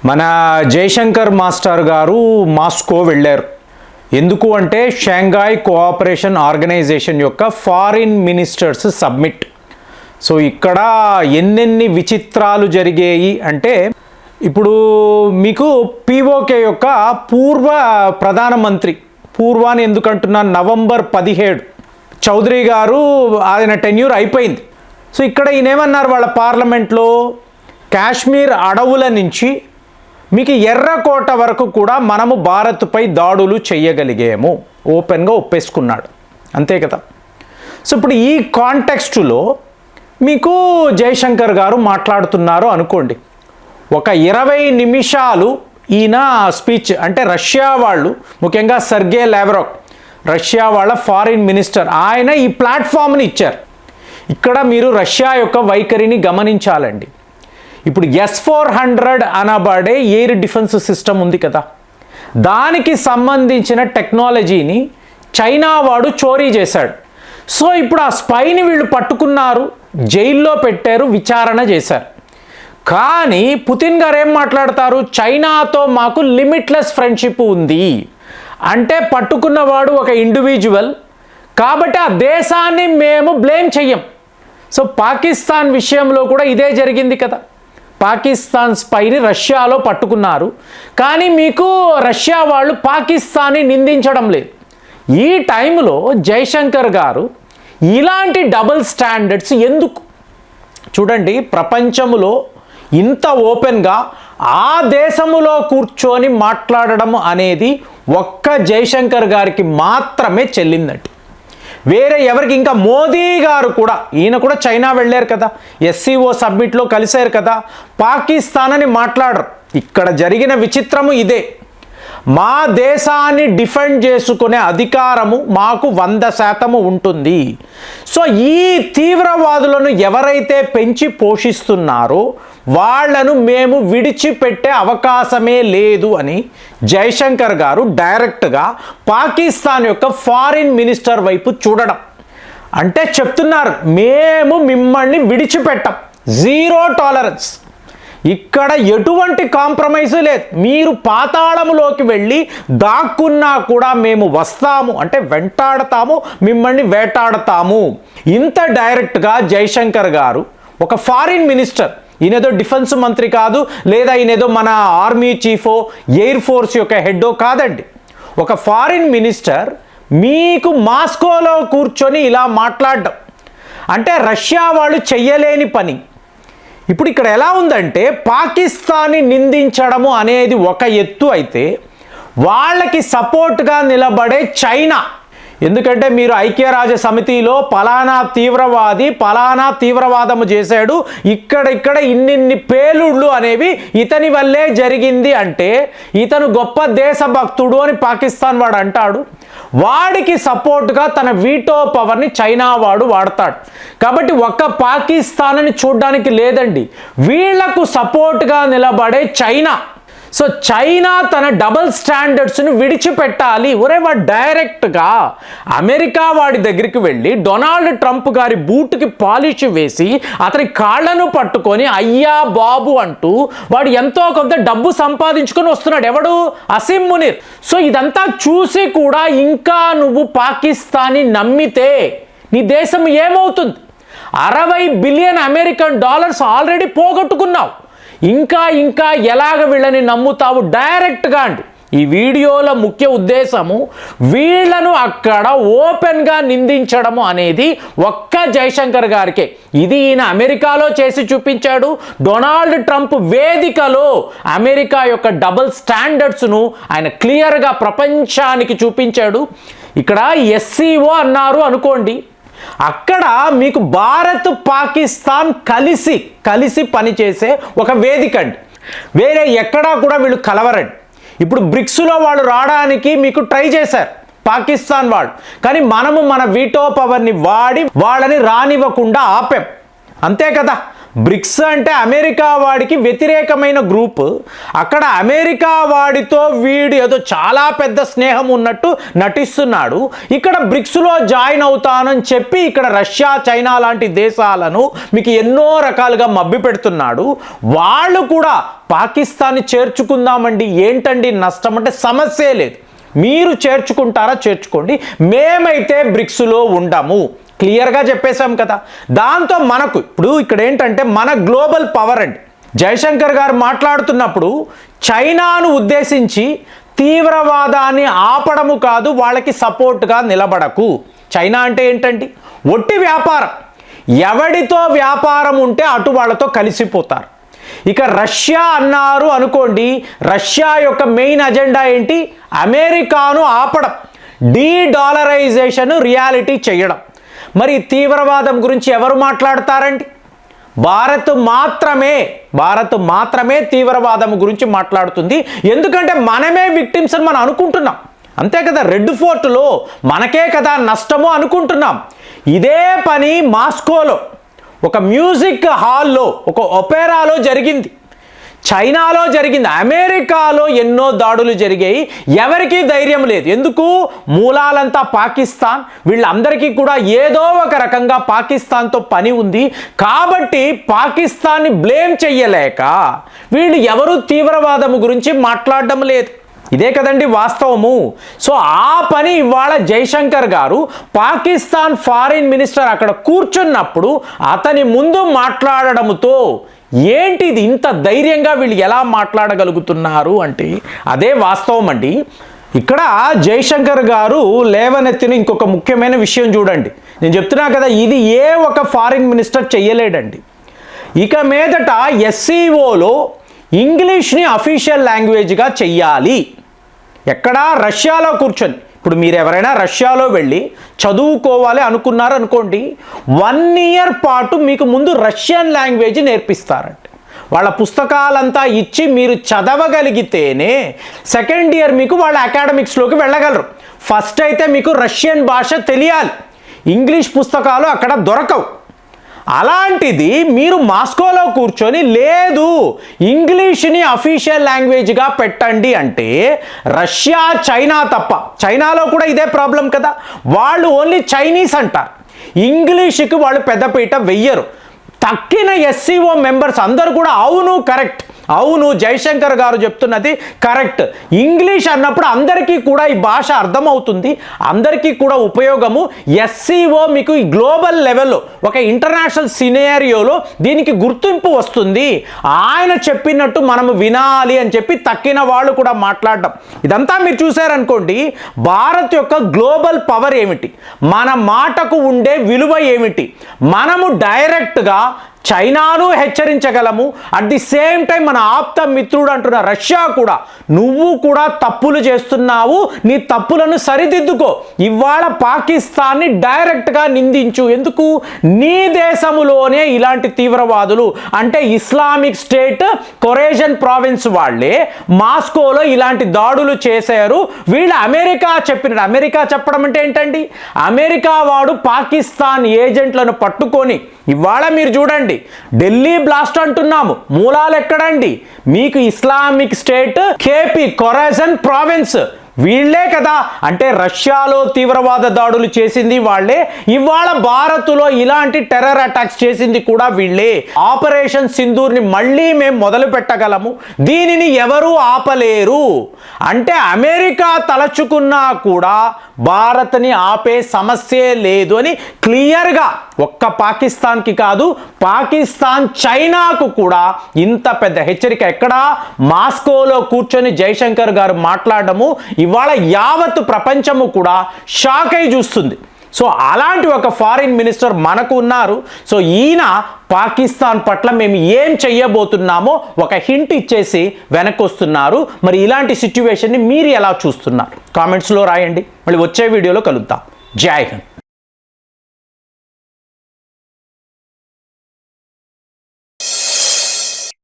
మన జయశంకర్ మాస్టర్ గారు మాస్కో వెళ్ళారు. ఎందుకు అంటే షాంఘాయ్ కోఆపరేషన్ ఆర్గనైజేషన్ యొక్క ఫారిన్ మినిస్టర్స్ సబ్మిట్. సో ఇక్కడ ఎన్నెన్ని విచిత్రాలు జరిగాయి అంటే, ఇప్పుడు మీకు పీఓకే యొక్క పూర్వ ప్రధానమంత్రి, పూర్వాన్ని ఎందుకంటున్నాను, నవంబర్ 17 చౌదరి గారు ఆయన టెన్యూర్ అయిపోయింది. సో ఇక్కడ ఈయనేమన్నారు వాళ్ళ పార్లమెంట్లో, కాశ్మీర్ అడవుల నుంచి మీకు ఎర్రకోట వరకు కూడా మనము భారత్పై దాడులు చేయగలిగాము, ఓపెన్గా ఒప్పేసుకున్నాడు, అంతే కదా. సో ఇప్పుడు ఈ కాంటెక్స్టులో మీకు జయశంకర్ గారు మాట్లాడుతున్నారు అనుకోండి, ఒక 20 నిమిషాలు ఈయన స్పీచ్, అంటే రష్యా వాళ్ళు, ముఖ్యంగా సెర్గే లావ్రోవ్ రష్యా వాళ్ళ ఫారిన్ మినిస్టర్, ఆయన ఈ ప్లాట్ఫామ్ని ఇచ్చారు. ఇక్కడ మీరు రష్యా యొక్క వైఖరిని గమనించాలండి. ఇప్పుడు S-400 అనబడే ఎయిర్ డిఫెన్స్ సిస్టమ్ ఉంది కదా, దానికి సంబంధించిన టెక్నాలజీని చైనా వాడు చోరీ చేశాడు. సో ఇప్పుడు ఆ స్పైని వీళ్ళు పట్టుకున్నారు, జైల్లో పెట్టారు, విచారణ చేశారు. కానీ పుతిన్ గారు ఏం మాట్లాడతారు, చైనాతో మాకు లిమిట్లెస్ ఫ్రెండ్షిప్ ఉంది అంటే, పట్టుకున్నవాడు ఒక ఇండివిజువల్ కాబట్టి ఆ దేశాన్ని మేము బ్లేమ్ చెయ్యం. సో పాకిస్తాన్ విషయంలో కూడా ఇదే జరిగింది కదా, పాకిస్తాన్ స్పైని రష్యాలో పట్టుకున్నారు, కానీ మీకు రష్యా వాళ్ళు పాకిస్తాన్ని నిందించడం లేదు. ఈ టైంలో జయశంకర్ గారు ఇలాంటి డబుల్ స్టాండర్డ్స్ ఎందుకు? చూడండి, ప్రపంచంలో ఇంత ఓపెన్గా ఆ దేశములో కూర్చొని మాట్లాడడం అనేది ఒక్క జయశంకర్ గారికి మాత్రమే చెల్లిందండి, వేరే ఎవరికి. ఇంకా మోదీ గారు కూడా, ఈయన కూడా చైనా వెళ్ళారు కదా, SCO సబ్మిట్లో కలిశారు కదా, పాకిస్తాన్ అని మాట్లాడరు. ఇక్కడ జరిగిన విచిత్రము ఇదే, మా దేశాన్ని డిఫెండ్ చేసుకునే అధికారము మాకు 100% ఉంటుంది. సో ఈ తీవ్రవాదులను ఎవరైతే పెంచి పోషిస్తున్నారో వాళ్లను మేము విడిచిపెట్టే అవకాశమే లేదు అని జయశంకర్ గారు డైరెక్ట్గా పాకిస్తాన్ యొక్క ఫారిన్ మినిస్టర్ వైపు చూడడం, అంటే చెప్తున్నారు, మేము మిమ్మల్ని విడిచిపెట్టాం, జీరో టాలరెన్స్, ఇక్కడ ఎటువంటి కాంప్రమైజ్ లేదు, మీరు పాతాళంలోకి వెళ్ళి దాక్కున్నా కూడా మేము వస్తాము, అంటే వెంటాడతాము, మిమ్మల్ని వేటాడతాము. ఇంత డైరెక్ట్గా జయశంకర్ గారు, ఒక ఫారిన్ మినిస్టర్, ఈయనేదో డిఫెన్స్ మంత్రి కాదు, లేదా ఈయనేదో మన ఆర్మీ చీఫో ఎయిర్ ఫోర్స్ యొక్క హెడ్డో కాదండి, ఒక ఫారిన్ మినిస్టర్ మీకు మాస్కోలో కూర్చొని ఇలా మాట్లాడడం అంటే రష్యా వాళ్ళు చెయ్యలేని పని. ఇప్పుడు ఇక్కడ ఎలా ఉందంటే, పాకిస్తాన్ని నిందించడము అనేది ఒక ఎత్తు అయితే, వాళ్ళకి సపోర్ట్గా నిలబడే చైనా, ఎందుకంటే మీరు ఐక్యరాజ్య సమితిలో పలానా తీవ్రవాది పలానా తీవ్రవాదము చేశాడు, ఇక్కడ ఇన్నిన్ని పేలుళ్ళు అనేవి ఇతని వల్లే జరిగింది అంటే, ఇతను గొప్ప దేశభక్తుడు అని పాకిస్తాన్ వాడు అంటాడు, వాడికి సపోర్ట్గా తన వీటో పవర్ని చైనా వాడు వాడతాడు. కాబట్టి ఒక్క పాకిస్తాన్ని చూడడానికి లేదండి, వీళ్లకు సపోర్ట్గా నిలబడే చైనా. సో చైనా తన డబుల్ స్టాండర్డ్స్ను విడిచిపెట్టాలి. ఒరే వాడు డైరెక్ట్గా అమెరికా వాడి దగ్గరికి వెళ్ళి డొనాల్డ్ ట్రంప్ గారి బూట్కి పాలిష్ వేసి అతని కాళ్లను పట్టుకొని అయ్యా బాబు అంటూ వాడు ఎంతో కొంత డబ్బు సంపాదించుకొని వస్తున్నాడు, ఎవడు? అసీం మునీర్. సో ఇదంతా చూసి కూడా ఇంకా నువ్వు పాకిస్తాన్ని నమ్మితే నీ దేశం ఏమవుతుంది? 60 బిలియన్ అమెరికన్ డాలర్స్ ఆల్రెడీ పోగొట్టుకున్నావు, ఇంకా ఎలాగ వీళ్ళని నమ్ముతావు? డైరెక్ట్గా అండి, ఈ వీడియోల ముఖ్య ఉద్దేశము వీళ్లను అక్కడ ఓపెన్గా నిందించడము అనేది ఒక్క జయశంకర్ గారికే. ఇది ఈయన అమెరికాలో చేసి చూపించాడు, డొనాల్డ్ ట్రంప్ వేదికలో అమెరికా యొక్క డబుల్ స్టాండర్డ్స్ను ఆయన క్లియర్గా ప్రపంచానికి చూపించాడు. ఇక్కడ SCO అన్నారు అనుకోండి, అక్కడ మీకు భారత్ పాకిస్తాన్ కలిసి పనిచేసే ఒక వేదిక అండి, వేరే ఎక్కడా కూడా వీళ్ళు కలవరండి. ఇప్పుడు బ్రిక్స్లో వాళ్ళు రావడానికి మీకు ట్రై చేశారు పాకిస్తాన్ వాళ్ళు, కానీ మనము మన వీటో పవర్ని వాడి వాళ్ళని రానివ్వకుండా ఆపాం, అంతే కదా. బ్రిక్స్ అంటే అమెరికా వాడికి వ్యతిరేకమైన గ్రూప్. అక్కడ అమెరికా వాడితో వీడు ఏదో చాలా పెద్ద స్నేహం ఉన్నట్టు నటిస్తున్నాడు. ఇక్కడ బ్రిక్స్లో జాయిన్ అవుతానని చెప్పి ఇక్కడ రష్యా, చైనా లాంటి దేశాలను మీకు ఎన్నో రకాలుగా మభ్య పెడుతున్నాడు. వాళ్ళు కూడా పాకిస్తాన్ని చేర్చుకుందామండి, ఏంటండి నష్టం అంటే సమస్యే లేదు, మీరు చేర్చుకుంటారా చేర్చుకోండి, మేమైతే బ్రిక్స్లో ఉండము, క్లియర్గా చెప్పేశాం కదా. దాంతో మనకు ఇప్పుడు ఇక్కడ ఏంటంటే మన గ్లోబల్ పవర్ అండి. జయశంకర్ గారు మాట్లాడుతున్నప్పుడు చైనాను ఉద్దేశించి తీవ్రవాదాన్ని ఆపడము కాదు, వాళ్ళకి సపోర్ట్గా నిలబడకు. చైనా అంటే ఏంటండి, ఒట్టి వ్యాపారం, ఎవడితో వ్యాపారం ఉంటే అటు వాళ్ళతో కలిసిపోతారు. ఇక రష్యా అన్నారు అనుకోండి, రష్యా యొక్క మెయిన్ అజెండా ఏంటి, అమెరికాను ఆపడం, డీ-డాలరైజేషన్ రియాలిటీ చేయడం. మరి తీవ్రవాదం గురించి ఎవరు మాట్లాడతారండి? భారత్ మాత్రమే తీవ్రవాదం గురించి మాట్లాడుతుంది. ఎందుకంటే మనమే విక్టిమ్స్ అని మనం అనుకుంటున్నాం, అంతే కదా. రెడ్ ఫోర్ట్లో మనకే కదా నష్టము అనుకుంటున్నాం. ఇదే పని మాస్కోలో ఒక మ్యూజిక్ హాల్లో, ఒక ఒపేరాలో జరిగింది, చైనాలో జరిగింది, అమెరికాలో ఎన్నో దాడులు జరిగాయి. ఎవరికీ ధైర్యం లేదు. ఎందుకు? మూలాలంతా పాకిస్తాన్, వీళ్ళందరికీ కూడా ఏదో ఒక రకంగా పాకిస్తాన్తో పని ఉంది. కాబట్టి పాకిస్తాన్ని బ్లేమ్ చెయ్యలేక వీళ్ళు ఎవరు తీవ్రవాదము గురించి మాట్లాడడం లేదు. ఇదే కదండి వాస్తవము. సో ఆ పని ఇవాళ జైశంకర్ గారు పాకిస్తాన్ ఫారిన్ మినిస్టర్ అక్కడ కూర్చున్నప్పుడు అతని ముందు మాట్లాడడంతో ఏంటిది ఇంత ధైర్యంగా వీళ్ళు ఎలా మాట్లాడగలుగుతున్నారు అంటే అదే వాస్తవం అండి. ఇక్కడ జైశంకర్ గారు లేవనెత్తిన ఇంకొక ముఖ్యమైన విషయం చూడండి. నేను చెప్తున్నా కదా, ఇది ఏ ఒక ఫారిన్ మినిస్టర్ చెయ్యలేడండి. ఇక మీదట ఎస్సీఓలో ఇంగ్లీష్ని అఫీషియల్ లాంగ్వేజ్గా చెయ్యాలి. ఎక్కడ? రష్యాలో కూర్చొని. ఇప్పుడు మీరు ఎవరైనా రష్యాలో వెళ్ళి చదువుకోవాలి అనుకున్నారు అనుకోండి, 1 ఇయర్ పాటు మీకు ముందు రష్యన్ లాంగ్వేజ్ నేర్పిస్తారంట. వాళ్ళ పుస్తకాలంతా ఇచ్చి మీరు చదవగలిగితేనే సెకండ్ ఇయర్ మీకు వాళ్ళ అకాడమిక్స్లోకి వెళ్ళగలరు. ఫస్ట్ అయితే మీకు రష్యన్ భాష తెలియాలి, ఇంగ్లీష్ పుస్తకాలు అక్కడ దొరకవు. అలాంటిది మీరు మాస్కోలో కూర్చొని లేదు ఇంగ్లీష్ని అఫీషియల్ లాంగ్వేజ్గా పెట్టండి అంటే రష్యా, చైనా తప్ప, చైనాలో కూడా ఇదే ప్రాబ్లం కదా, వాళ్ళు ఓన్లీ చైనీస్ అంటారు, ఇంగ్లీష్కి వాళ్ళు పెద్దపీట వెయ్యరు. తక్కిన ఎస్సీఓ మెంబర్స్ అందరూ కూడా అవును కరెక్ట్, అవును జైశంకర్ గారు చెప్తున్నది కరెక్ట్, ఇంగ్లీష్ అన్నప్పుడు అందరికీ కూడా ఈ భాష అర్థమవుతుంది, అందరికీ కూడా ఉపయోగము. ఎస్సీఓ మీకు ఈ గ్లోబల్ లెవెల్లో ఒక ఇంటర్నేషనల్ సినేరియోలో దీనికి గుర్తింపు వస్తుంది, ఆయన చెప్పినట్టు మనము వినాలి అని చెప్పి తక్కిన వాళ్ళు కూడా మాట్లాడడం. ఇదంతా మీరు చూశారనుకోండి, భారత్ యొక్క గ్లోబల్ పవర్ ఏమిటి, మన మాటకు ఉండే విలువ ఏమిటి, మనము డైరెక్ట్గా చైనాను హెచ్చరించగలము. అట్ ది సేమ్ టైం మన ఆప్త మిత్రుడు అంటున్న రష్యా కూడా నువ్వు కూడా తప్పులు చేస్తున్నావు, నీ తప్పులను సరిదిద్దుకో, ఇవాళ పాకిస్తాన్ని డైరెక్ట్గా నిందించు. ఎందుకు? నీ దేశములోనే ఇలాంటి తీవ్రవాదులు అంటే ఇస్లామిక్ స్టేట్ కొరేజన్ ప్రావిన్స్ వాళ్ళే మాస్కోలో ఇలాంటి దాడులు చేశారు. వీళ్ళు అమెరికా చెప్పినట్టు, అమెరికా చెప్పడం అంటే ఏంటండి, అమెరికా వాడు పాకిస్తాన్ ఏజెంట్లను పట్టుకొని ఇవాళ మీరు చూడండి ఢిల్లీ బ్లాస్ట్ అంటున్నాము, మూలాలు ఎక్కడండి, మీకు ఇస్లామిక్ స్టేట్ కేపీ కొరేజన్ ప్రావిన్స్ వీళ్ళే కదా. అంటే రష్యాలో తీవ్రవాద దాడులు చేసింది వాళ్ళే, ఇవాళ భారత్లో ఇలాంటి టెర్రర్ అటాక్స్ చేసింది కూడా వీళ్ళే. ఆపరేషన్ సింధూర్ని మళ్ళీ మేము మొదలు పెట్టగలము, దీనిని ఎవరూ ఆపలేరు. అంటే అమెరికా తలచుకున్నా కూడా భారత్ని ఆపే సమస్యే లేదు అని క్లియర్గా ఒక్క పాకిస్తాన్కి కాదు, పాకిస్తాన్ చైనాకు కూడా ఇంత పెద్ద హెచ్చరిక ఎక్కడ? మాస్కోలో కూర్చొని జైశంకర్ గారు మాట్లాడము ఇవాళ యావత్ ప్రపంచము కూడా షాక్ అయి చూస్తుంది. సో అలాంటి ఒక ఫారిన్ మినిస్టర్ మనకు ఉన్నారు. సో ఈయన పాకిస్తాన్ పట్ల మేము ఏం చెయ్యబోతున్నామో ఒక హింట్ ఇచ్చేసి వెనక్కి వస్తున్నారు. మరి ఇలాంటి సిచ్యువేషన్ని మీరు ఎలా చూస్తున్నారు? కామెంట్స్లో రాయండి. మళ్ళీ వచ్చే వీడియోలో కలుద్దాం. జై హింద్.